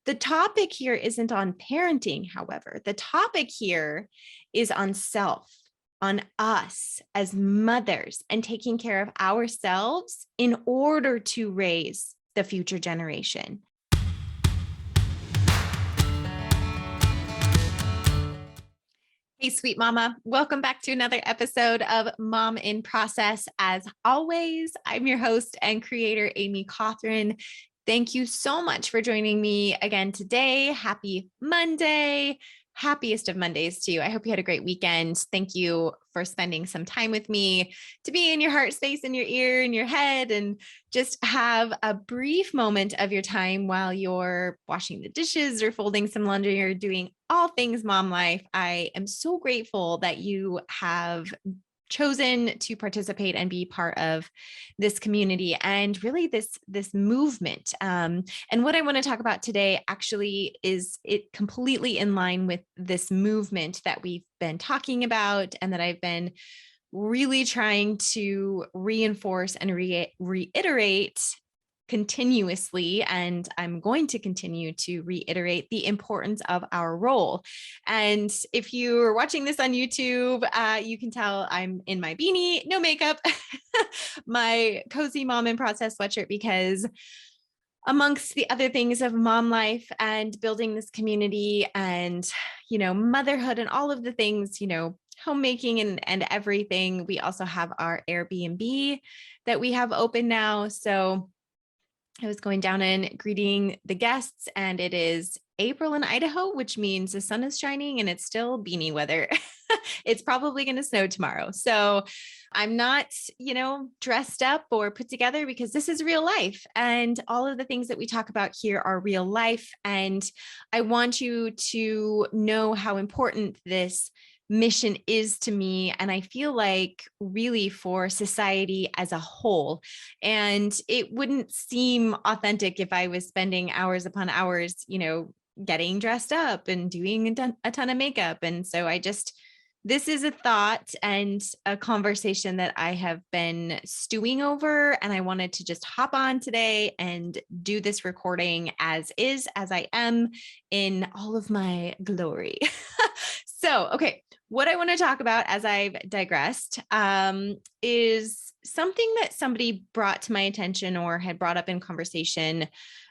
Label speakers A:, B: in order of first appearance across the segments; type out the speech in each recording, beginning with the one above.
A: The topic here isn't on parenting, however. The topic here is on self, on us as mothers and taking care of ourselves in order to raise the future generation. Hey, sweet mama. Welcome back to another episode of Mom in Process. As always, I'm your host and creator, Amy Cawthron. Thank you so much for joining me again today. Happy Monday. Happiest of Mondays to you. I hope you had a great weekend. Thank you for spending some time with me to be in your heart space, in your ear, in your head, and just have a brief moment of your time while you're washing the dishes or folding some laundry or doing all things mom life. I am so grateful that you have chosen to participate and be part of this community and really this movement. And what I want to talk about today actually is it completely in line with this movement that we've been talking about and that I've been really trying to reinforce and reiterate continuously, and I'm going to continue to reiterate the importance of our role. And if you're watching this on YouTube, you can tell I'm in my beanie, no makeup, my cozy Mom in Process sweatshirt, because amongst the other things of mom life and building this community and, motherhood and all of the things, homemaking and everything, we also have our Airbnb that we have open now. So I was going down and greeting the guests, and it is April in Idaho, which means the sun is shining and it's still beanie weather. It's probably going to snow tomorrow. So I'm not, dressed up or put together because this is real life. And all of the things that we talk about here are real life. And I want you to know how important this mission is to me. And I feel like really for society as a whole. And it wouldn't seem authentic if I was spending hours upon hours, getting dressed up and doing a ton of makeup. And so this is a thought and a conversation that I have been stewing over, and I wanted to just hop on today and do this recording as I am in all of my glory. So, okay, what I want to talk about as I've digressed is something that somebody brought to my attention or had brought up in conversation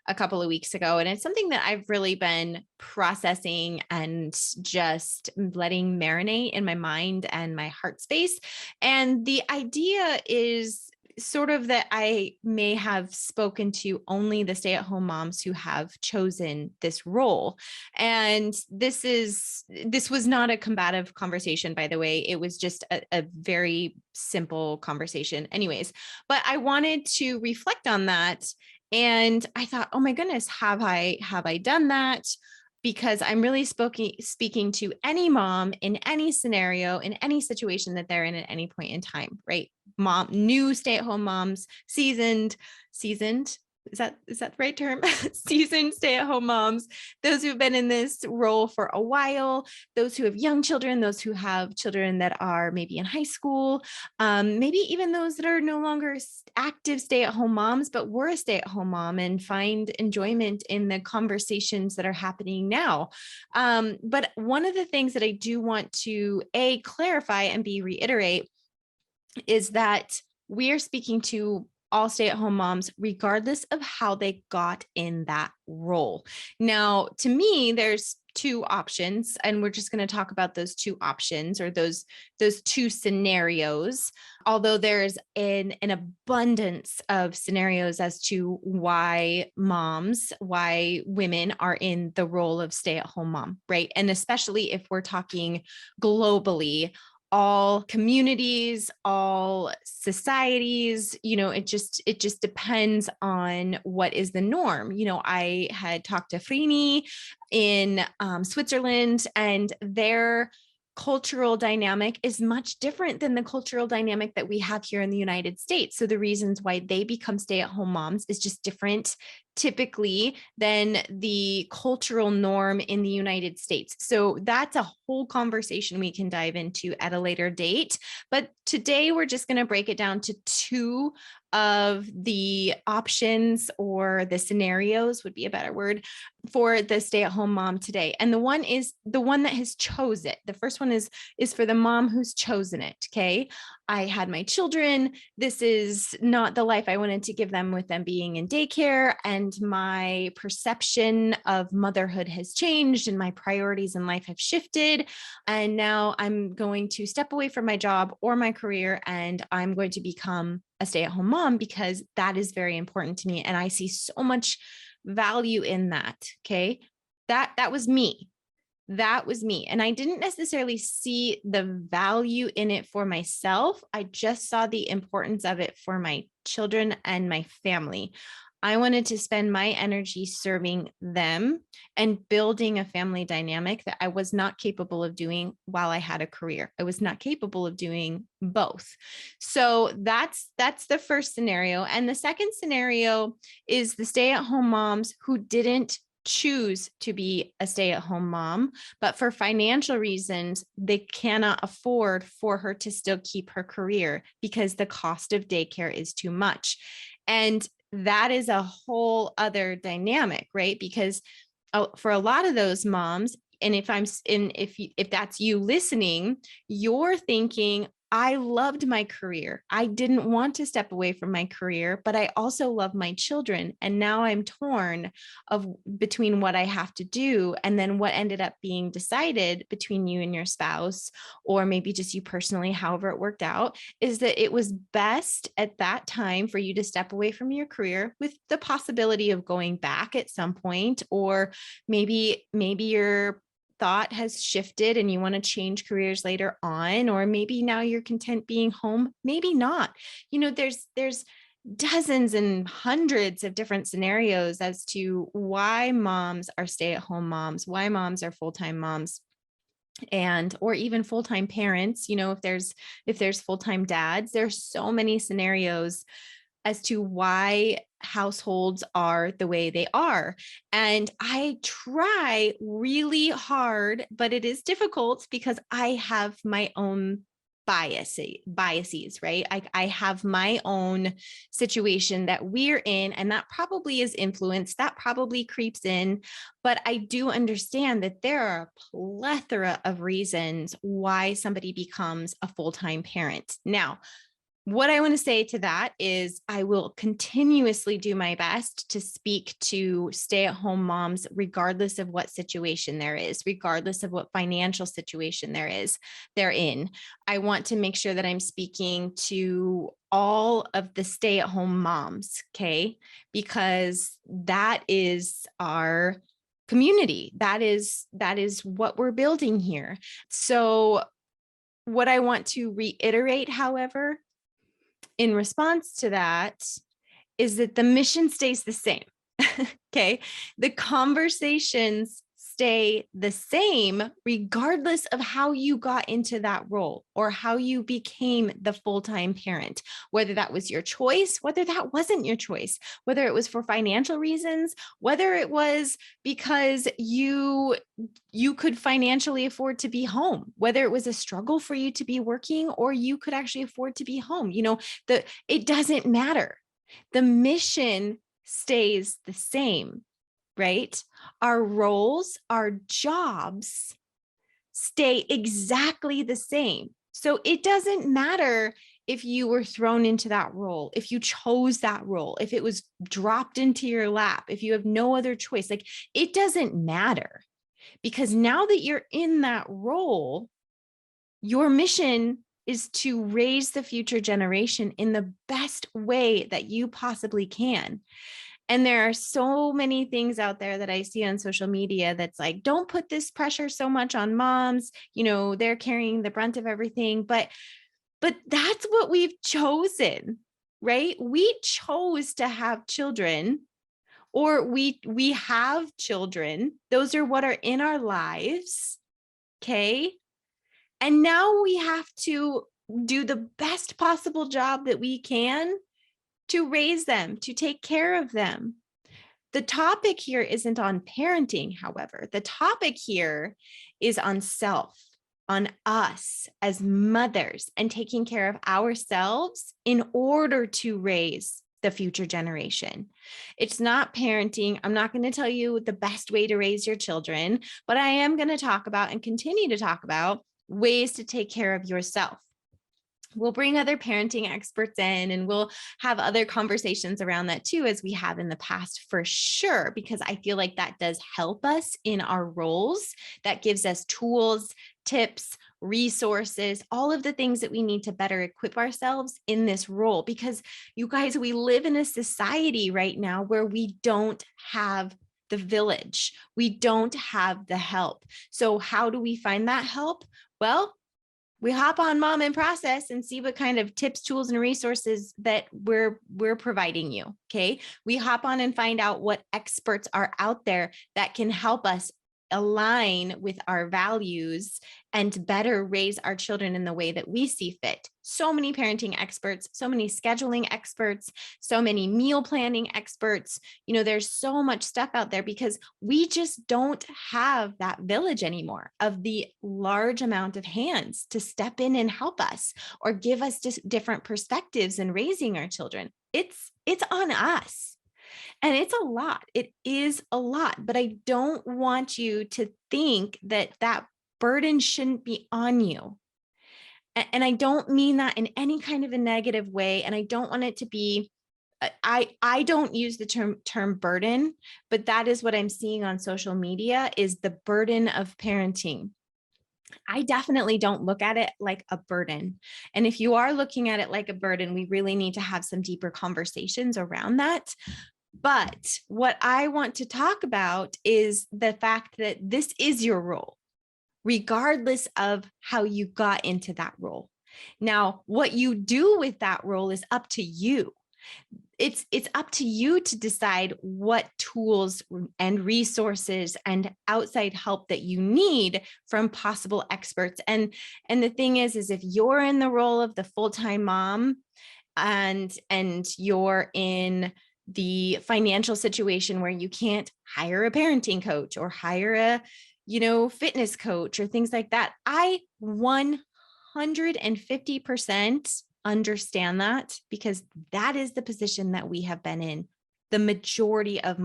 A: a couple of weeks ago. And it's something that I've really been processing and just letting marinate in my mind and my heart space. And the idea is sort of that I may have spoken to only the stay-at-home moms who have chosen this role. And this was not a combative conversation, by the way. It was just a very simple conversation anyways, but I wanted to reflect on that. And I thought, oh my goodness, have I done that? Because I'm really speaking to any mom in any scenario, in any situation that they're in at any point in time, right? Mom, new stay-at-home moms, seasoned, is that the right term? Seasoned stay-at-home moms, those who've been in this role for a while, those who have young children, those who have children that are maybe in high school, maybe even those that are no longer active stay-at-home moms, but were a stay-at-home mom and find enjoyment in the conversations that are happening now. But one of the things that I do want to clarify and reiterate is that we are speaking to all stay-at-home moms, regardless of how they got in that role. Now, to me, there's two options, and we're just going to talk about those two options or those two scenarios, although there's an abundance of scenarios as to why women are in the role of stay-at-home mom, right? And especially if we're talking globally, all communities, all societies, it just depends on what is the norm. I had talked to Frini in Switzerland, and their cultural dynamic is much different than the cultural dynamic that we have here in the United States. So the reasons why they become stay-at-home moms is just different typically than the cultural norm in the United States. So that's a whole conversation we can dive into at a later date. But today we're just going to break it down to two of the options, or the scenarios would be a better word, for the stay-at-home mom today. And the one is the one that has chosen it. The first one is for the mom who's chosen it. Okay. I had my children. This is not the life I wanted to give them with them being in daycare. And my perception of motherhood has changed and my priorities in life have shifted. And now I'm going to step away from my job or my career, and I'm going to become a stay-at-home mom because that is very important to me. And I see so much value in that. Okay. That was me. That was me. And I didn't necessarily see the value in it for myself. I just saw the importance of it for my children and my family. I wanted to spend my energy serving them and building a family dynamic that I was not capable of doing while I had a career. I was not capable of doing both. So that's the first scenario. And the second scenario is the stay-at-home moms who didn't choose to be a stay-at-home mom, but for financial reasons, they cannot afford for her to still keep her career because the cost of daycare is too much. And that is a whole other dynamic, right? Because for a lot of those moms, and if that's you listening, you're thinking, I loved my career. I didn't want to step away from my career, but I also love my children. And now I'm torn between what I have to do and then what ended up being decided between you and your spouse, or maybe just you personally, however it worked out, is that it was best at that time for you to step away from your career with the possibility of going back at some point, or maybe your thought has shifted and you want to change careers later on, or maybe now you're content being home, maybe not. There's dozens and hundreds of different scenarios as to why moms are stay-at-home moms, why moms are full-time moms, or even full-time parents. If there's full-time dads, there's so many scenarios as to why households are the way they are. And I try really hard, but it is difficult because I have my own biases, right? I have my own situation that we're in, and that probably is influenced, that probably creeps in. But I do understand that there are a plethora of reasons why somebody becomes a full-time parent. Now, what I want to say to that is I will continuously do my best to speak to stay-at-home moms, regardless of what situation there is, regardless of what financial situation they're in. I want to make sure that I'm speaking to all of the stay-at-home moms, okay? Because that is our community. That is what we're building here. So what I want to reiterate, however, in response to that, is that the mission stays the same. Okay. The conversations stay the same, regardless of how you got into that role or how you became the full-time parent, whether that was your choice, whether that wasn't your choice, whether it was for financial reasons, whether it was because you could financially afford to be home, whether it was a struggle for you to be working or you could actually afford to be home. It doesn't matter. The mission stays the same, right? Our roles, our jobs stay exactly the same. So it doesn't matter if you were thrown into that role, if you chose that role, if it was dropped into your lap, if you have no other choice, it doesn't matter, because now that you're in that role, your mission is to raise the future generation in the best way that you possibly can. And there are so many things out there that I see on social media that's like, don't put this pressure so much on moms. They're carrying the brunt of everything. But that's what we've chosen, right? We chose to have children, or we have children. Those are what are in our lives. Okay. And now we have to do the best possible job that we can to raise them, to take care of them. The topic here isn't on parenting, however. The topic here is on self, on us as mothers, and taking care of ourselves in order to raise the future generation. It's not parenting. I'm not going to tell you the best way to raise your children, but I am going to talk about and continue to talk about ways to take care of yourself. We'll bring other parenting experts in, and we'll have other conversations around that too, as we have in the past, for sure, because I feel like that does help us in our roles. That gives us tools, tips, resources, all of the things that we need to better equip ourselves in this role. Because you guys, we live in a society right now where we don't have the village. We don't have the help. So how do we find that help? Well, we hop on Mom in Process and see what kind of tips, tools, and resources that we're providing you. Okay. We hop on and find out what experts are out there that can help us align with our values and better raise our children in the way that we see fit. So many parenting experts, so many scheduling experts, so many meal planning experts. There's so much stuff out there because we just don't have that village anymore of the large amount of hands to step in and help us or give us just different perspectives in raising our children. It's on us. And it's a lot. It is a lot, but I don't want you to think that that burden shouldn't be on you. And I don't mean that in any kind of a negative way. And I don't want it to be, I don't use the term burden, but that is what I'm seeing on social media is the burden of parenting. I definitely don't look at it like a burden. And if you are looking at it like a burden, we really need to have some deeper conversations around that. But what I want to talk about is the fact that this is your role, regardless of how you got into that role. Now, what you do with that role is up to you. It's up to you to decide what tools and resources and outside help that you need from possible experts. And the thing is if you're in the role of the full-time mom and you're in the financial situation where you can't hire a parenting coach or hire a, fitness coach or things like that, I 150% understand that because that is the position that we have been in the majority of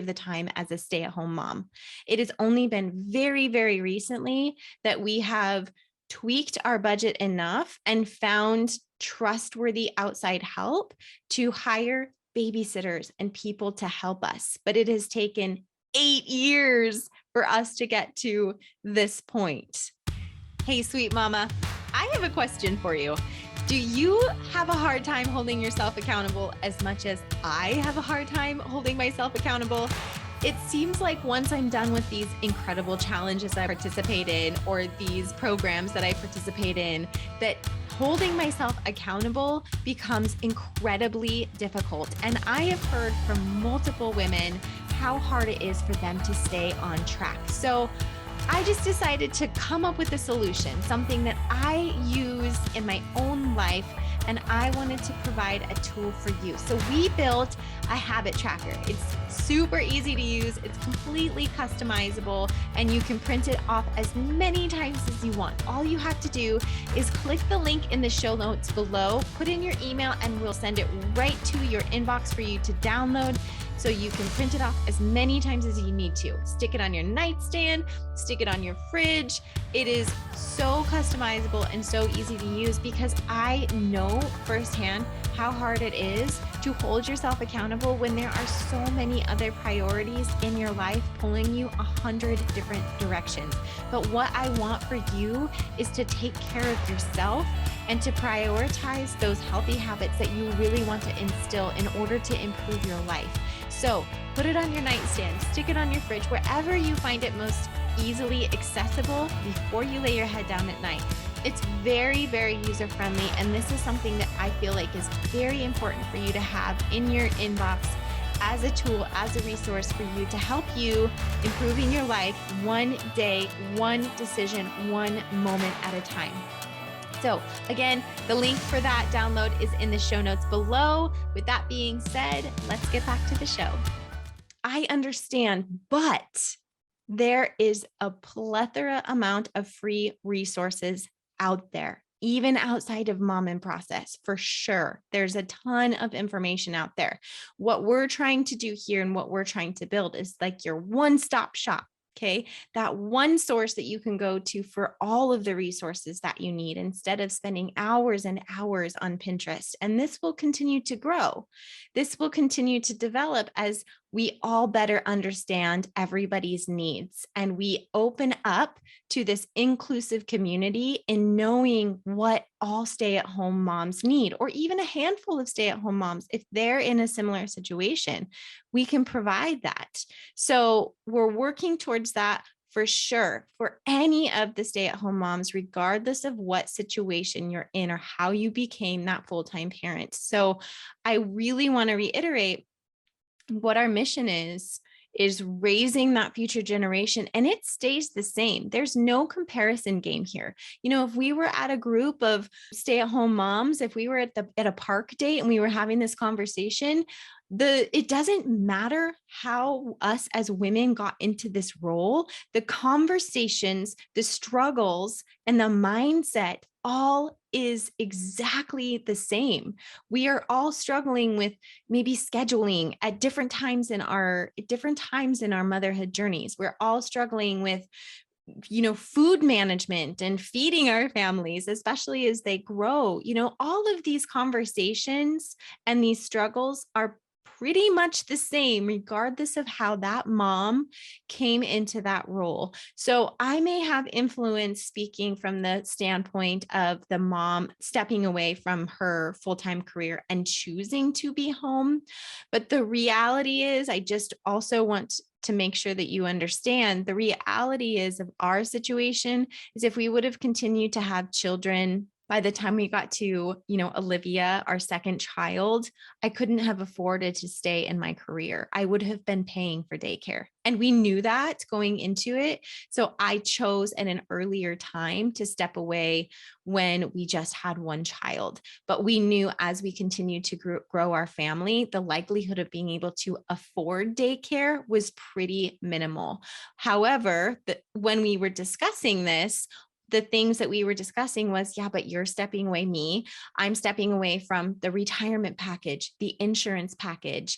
A: the time as a stay-at-home mom. It has only been very, very recently that we have tweaked our budget enough and found trustworthy outside help to hire babysitters and people to help us. But it has taken 8 years for us to get to this point. Hey, sweet mama, I have a question for you. Do you have a hard time holding yourself accountable as much as I have a hard time holding myself accountable? It seems like once I'm done with these incredible challenges I participate in or these programs that I participate in, that holding myself accountable becomes incredibly difficult. And I have heard from multiple women how hard it is for them to stay on track. So I just decided to come up with a solution, something that I use in my own life, and I wanted to provide a tool for you. So we built a habit tracker. It's super easy to use. It's completely customizable, and you can print it off as many times as you want. All you have to do is click the link in the show notes below, put in your email, and we'll send it right to your inbox for you to download. So you can print it off as many times as you need to. Stick it on your nightstand, stick it on your fridge. It is so customizable and so easy to use because I know firsthand how hard it is to hold yourself accountable when there are so many other priorities in your life pulling you 100 different directions. But what I want for you is to take care of yourself and to prioritize those healthy habits that you really want to instill in order to improve your life. So put it on your nightstand, stick it on your fridge, wherever you find it most easily accessible before you lay your head down at night. It's very, very user-friendly, and this is something that I feel like is very important for you to have in your inbox as a tool, as a resource for you to help you improving your life one day, one decision, one moment at a time. So again, the link for that download is in the show notes below. With that being said, let's get back to the show. I understand, but there is a plethora amount of free resources out there, even outside of Mom in Process, for sure. There's a ton of information out there. What we're trying to do here and what we're trying to build is like your one-stop shop. Okay, that one source that you can go to for all of the resources that you need instead of spending hours and hours on Pinterest. And this will continue to grow. This will continue to develop as we all better understand everybody's needs and we open up to this inclusive community in knowing what all stay-at-home moms need, or even a handful of stay-at-home moms. If they're in a similar situation, we can provide that. So we're working towards that for sure for any of the stay-at-home moms, regardless of what situation you're in or how you became that full-time parent. So I really want to reiterate what our mission is raising that future generation, and it stays the same. There's no comparison game here. If we were at a group of stay-at-home moms, if we were at a park date and we were having this conversation, it doesn't matter how us as women got into this role. The conversations, the struggles, and the mindset all is exactly the same. We are all struggling with maybe scheduling at different times in our motherhood journeys. We're all struggling with food management and feeding our families, especially as they grow. All of these conversations and these struggles are pretty much the same, regardless of how that mom came into that role. So I may have influence speaking from the standpoint of the mom stepping away from her full-time career and choosing to be home. But the reality is, I just also want to make sure that you understand the reality is of our situation is if we would have continued to have children by the time we got to, Olivia, our second child, I couldn't have afforded to stay in my career. I would have been paying for daycare. And we knew that going into it. So I chose at an earlier time to step away when we just had one child. But we knew as we continued to grow our family, the likelihood of being able to afford daycare was pretty minimal. However, when we were discussing this, the things that we were discussing was, yeah, but you're stepping away I'm stepping away from the retirement package, the insurance package,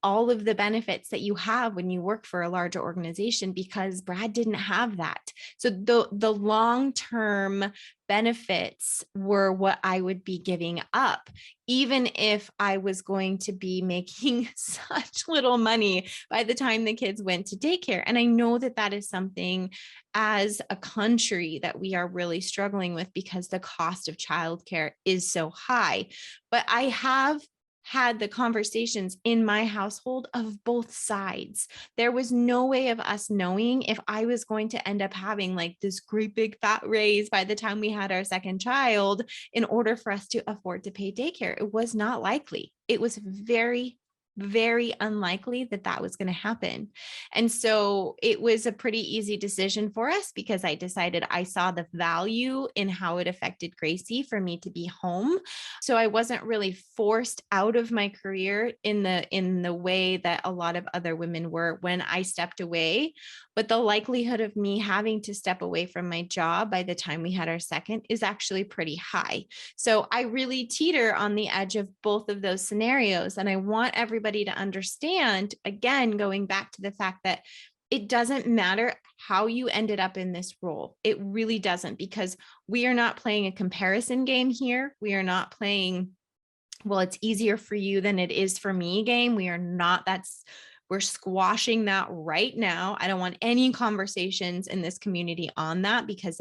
A: all of the benefits that you have when you work for a larger organization, because Brad didn't have that. So the long-term benefits were what I would be giving up, even if I was going to be making such little money by the time the kids went to daycare. And I know that that is something as a country that we are really struggling with because the cost of childcare is so high. But I have had the conversations in my household of both sides. There was no way of us knowing if I was going to end up having like this great big fat raise by the time we had our second child in order for us to afford to pay daycare. It was not likely. It was very, very unlikely that that was going to happen. And so it was a pretty easy decision for us because I decided I saw the value in how it affected Gracie for me to be home. So I wasn't really forced out of my career in the way that a lot of other women were when I stepped away. But the likelihood of me having to step away from my job by the time we had our second is actually pretty high. So I really teeter on the edge of both of those scenarios. And I want everybody to understand, again, going back to the fact that it doesn't matter how you ended up in this role. It really doesn't, because we are not playing a comparison game here. We are not playing, well, it's easier for you than it is for me game. We are not, we're squashing that right now. I don't want any conversations in this community on that because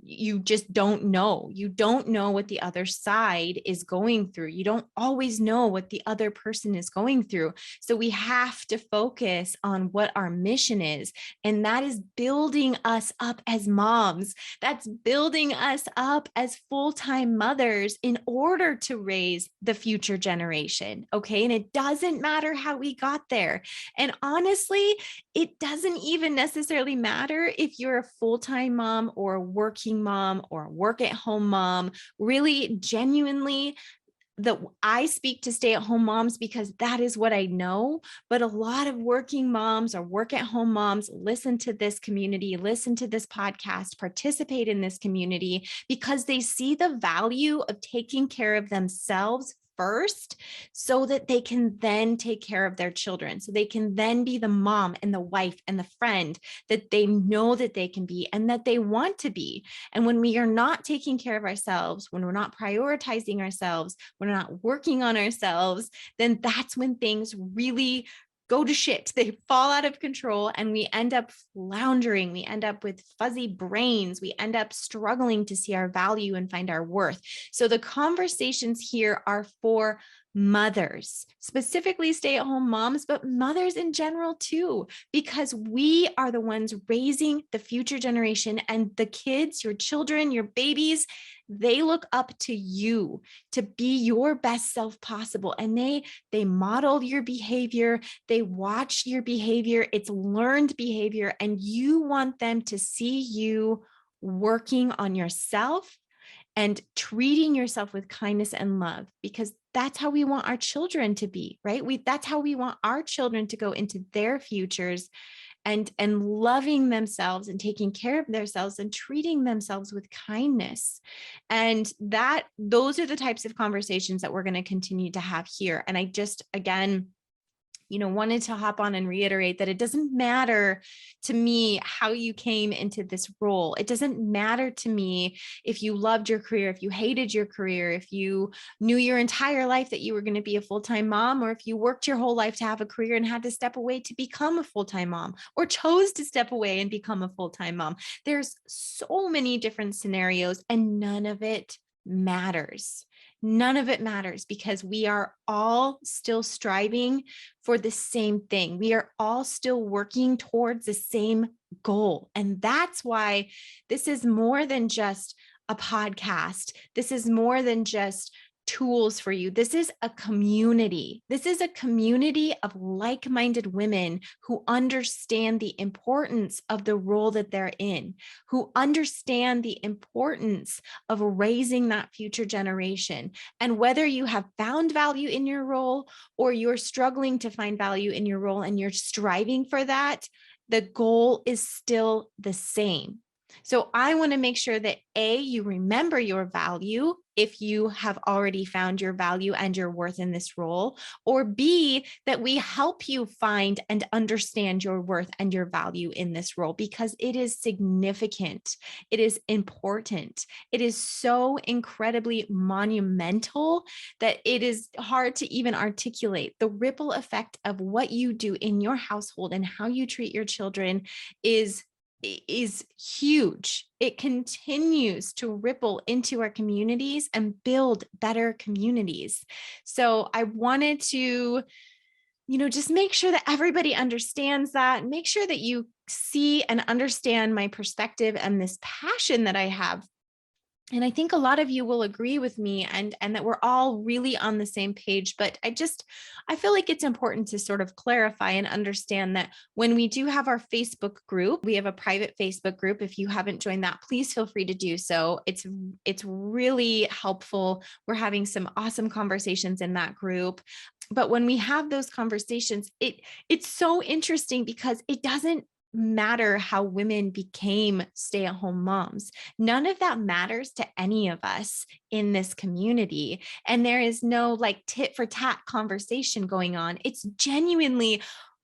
A: you just don't know. You don't know what the other side is going through. You don't always know what the other person is going through. So we have to focus on what our mission is. And that is building us up as moms. That's building us up as full-time mothers in order to raise the future generation. Okay. And it doesn't matter how we got there. And honestly, it doesn't even necessarily matter if you're a full-time mom or a working working mom or work at home mom, really genuinely that I speak to stay-at-home moms because that is what I know, but a lot of working moms or work at home moms listen to this community, listen to this podcast, participate in this community because they see the value of taking care of themselves first so that they can then take care of their children. So they can then be the mom and the wife and the friend that they know that they can be and that they want to be. And when we are not taking care of ourselves, when we're not prioritizing ourselves, when we're not working on ourselves, then that's when things really go to shit. They fall out of control and we end up floundering. We end up with fuzzy brains. We end up struggling to see our value and find our worth. So the conversations here are for mothers, specifically stay-at-home moms, but mothers in general too, because we are the ones raising the future generation, and the kids, your children, your babies, they look up to you to be your best self possible. And they model your behavior, they watch your behavior, it's learned behavior, and you want them to see you working on yourself and treating yourself with kindness and love, because that's how we want our children to be, right? That's how we want our children to go into their futures, and loving themselves and taking care of themselves and treating themselves with kindness. And those are the types of conversations that we're going to continue to have here. And I just, again, wanted to hop on and reiterate that it doesn't matter to me how you came into this role. It doesn't matter to me if you loved your career, if you hated your career, if you knew your entire life that you were going to be a full-time mom, or if you worked your whole life to have a career and had to step away to become a full-time mom, or chose to step away and become a full-time mom. There's so many different scenarios, and none of it matters. None of it matters, because we are all still striving for the same thing. We are all still working towards the same goal. And that's why this is more than just a podcast. This is more than just tools for you. This is a community. This is a community of like-minded women who understand the importance of the role that they're in, who understand the importance of raising that future generation. And whether you have found value in your role or you're struggling to find value in your role and you're striving for that, the goal is still the same. So I want to make sure that A, you remember your value if you have already found your value and your worth in this role, or B, that we help you find and understand your worth and your value in this role, because it is significant. It is important. It is so incredibly monumental that it is hard to even articulate. The ripple effect of what you do in your household and how you treat your children is huge. It continues to ripple into our communities and build better communities. So I wanted to, just make sure that everybody understands that, make sure that you see and understand my perspective and this passion that I have. And I think a lot of you will agree with me, and that we're all really on the same page. But I feel like it's important to sort of clarify and understand that when we do have our Facebook group, we have a private Facebook group. If you haven't joined that, please feel free to do so. It's really helpful. We're having some awesome conversations in that group. But when we have those conversations, it's so interesting because it doesn't matter how women became stay-at-home moms. None of that matters to any of us in this community. And there is no like tit for tat conversation going on. It's genuinely,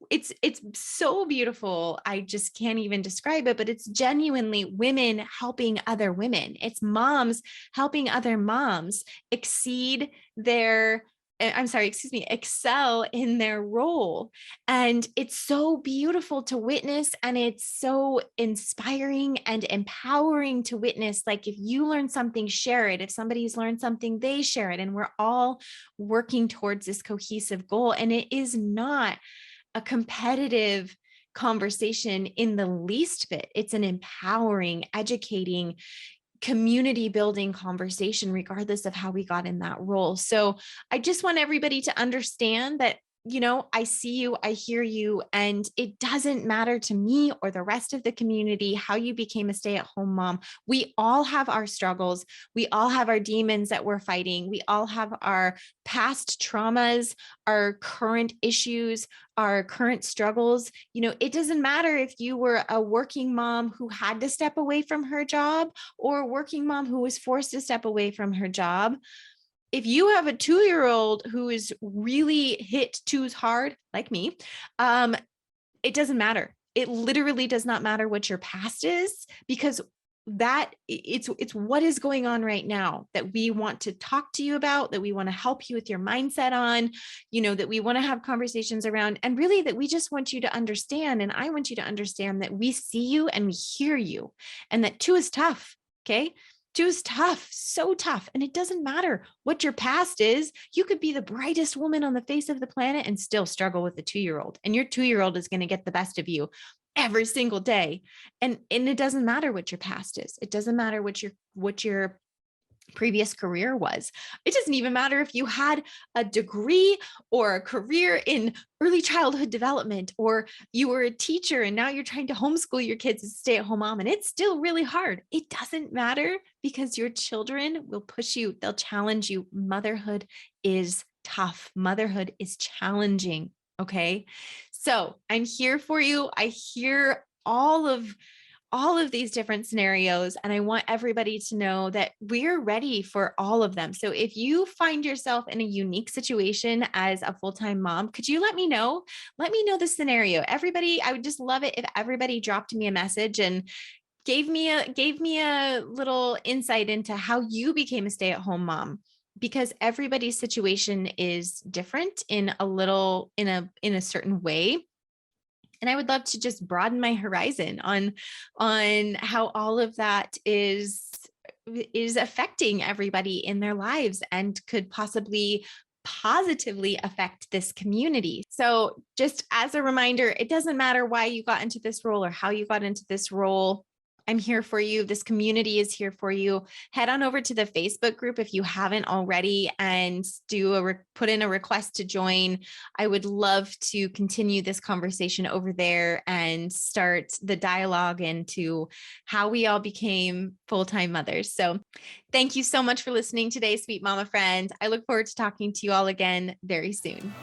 A: it's so beautiful. I just can't even describe it, but it's genuinely women helping other women. It's moms helping other moms excel in their role. And it's so beautiful to witness, and it's so inspiring and empowering to witness. Like, if you learn something, share it. If somebody's learned something, they share it. And we're all working towards this cohesive goal. And it is not a competitive conversation in the least bit. It's an empowering, educating, community building conversation, regardless of how we got in that role. So I just want everybody to understand that I see you, I hear you, and it doesn't matter to me or the rest of the community how you became a stay-at-home mom. We all have our struggles. We all have our demons that we're fighting. We all have our past traumas, our current issues, our current struggles. It doesn't matter if you were a working mom who had to step away from her job or a working mom who was forced to step away from her job. If you have a 2-year-old who is really hit too hard, like me, it doesn't matter. It literally does not matter what your past is, because it's what is going on right now that we want to talk to you about, that we want to help you with your mindset on, that we want to have conversations around, and really that we just want you to understand. And I want you to understand that we see you and we hear you, and that 2 is tough. Okay. 2 is tough, so tough. And it doesn't matter what your past is. You could be the brightest woman on the face of the planet and still struggle with a 2-year-old. And your 2-year-old is going to get the best of you every single day. And it doesn't matter what your past is. It doesn't matter what your previous career was. It doesn't even matter if you had a degree or a career in early childhood development, or you were a teacher and now you're trying to homeschool your kids as a stay-at-home mom, and it's still really hard. It doesn't matter, because your children will push you. They'll challenge you. Motherhood is tough. Motherhood is challenging. Okay. So I'm here for you. I hear all of these different scenarios. And I want everybody to know that we're ready for all of them. So if you find yourself in a unique situation as a full-time mom, could you let me know? Let me know the scenario. Everybody, I would just love it if everybody dropped me a message and gave me a little insight into how you became a stay-at-home mom, because everybody's situation is different in a certain way. And I would love to just broaden my horizon on how all of that is affecting everybody in their lives and could possibly positively affect this community. So just as a reminder, it doesn't matter why you got into this role or how you got into this role. I'm here for you. This community is here for you. Head on over to the Facebook group if you haven't already, and put in a request to join. I would love to continue this conversation over there and start the dialogue into how we all became full-time mothers. So thank you so much for listening today, sweet mama friend. I look forward to talking to you all again very soon.